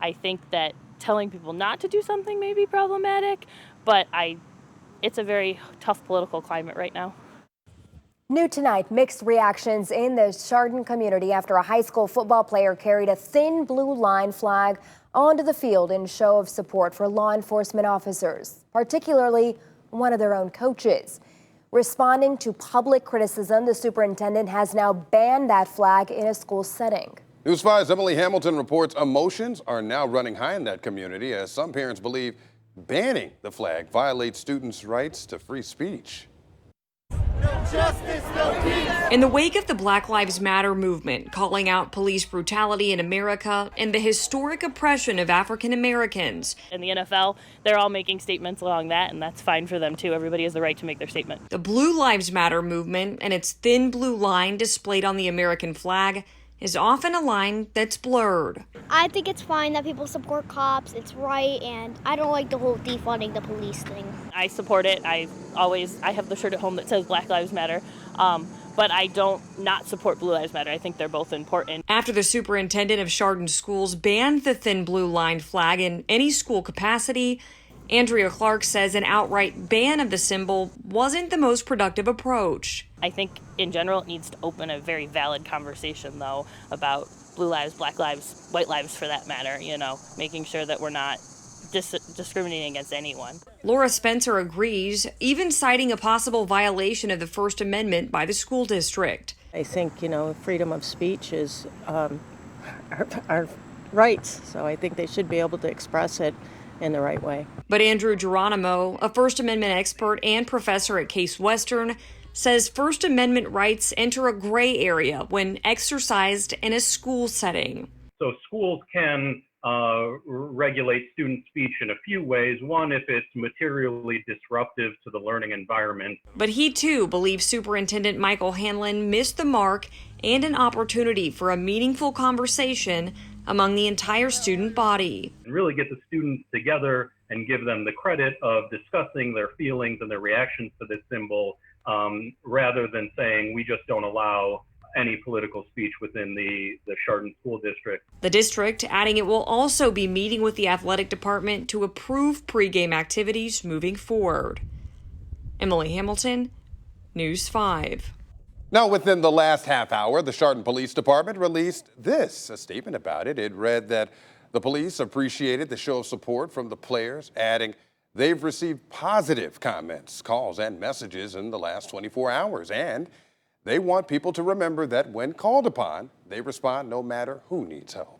I think that telling people not to do something may be problematic, but it's a very tough political climate right now. New tonight, mixed reactions in the Chardon community after a high school football player carried a thin blue line flag onto the field in show of support for law enforcement officers, particularly one of their own coaches. Responding to public criticism, the superintendent has now banned that flag in a school setting. News 5's Emily Hamilton reports emotions are now running high in that community as some parents believe banning the flag violates students' rights to free speech. No justice, no peace. In the wake of the Black Lives Matter movement calling out police brutality in America and the historic oppression of African Americans. In the NFL, they're all making statements along that, and that's fine for them too. Everybody has the right to make their statement. The Blue Lives Matter movement and its thin blue line displayed on the American flag is often a line that's blurred. I think it's fine that people support cops. It's right, and I don't like the whole defunding the police thing. I support it. I have the shirt at home that says Black Lives Matter, but I don't not support Blue Lives Matter. I think they're both important. After the superintendent of Chardon Schools banned the thin blue line flag in any school capacity, Andrea Clark says an outright ban of the symbol wasn't the most productive approach. I think in general it needs to open a very valid conversation, though, about blue lives, black lives, white lives for that matter, making sure that we're not discriminating against anyone. Laura Spencer agrees, even citing a possible violation of the First Amendment by the school district. I think, freedom of speech is our rights, so I think they should be able to express it in the right way. But Andrew Geronimo, a First Amendment expert and professor at Case Western, says First Amendment rights enter a gray area when exercised in a school setting. So schools can regulate student speech in a few ways. One, if it's materially disruptive to the learning environment. But he too believes Superintendent Michael Hanlon missed the mark and an opportunity for a meaningful conversation among the entire student body. And really get the students together and give them the credit of discussing their feelings and their reactions to this symbol, rather than saying we just don't allow any political speech within the Chardon School District. The district adding it will also be meeting with the athletic department to approve pregame activities moving forward. Emily Hamilton, News 5. Now, within the last half hour, the Chardon Police Department released a statement about it. It read that the police appreciated the show of support from the players, adding they've received positive comments, calls, and messages in the last 24 hours. And they want people to remember that when called upon, they respond no matter who needs help.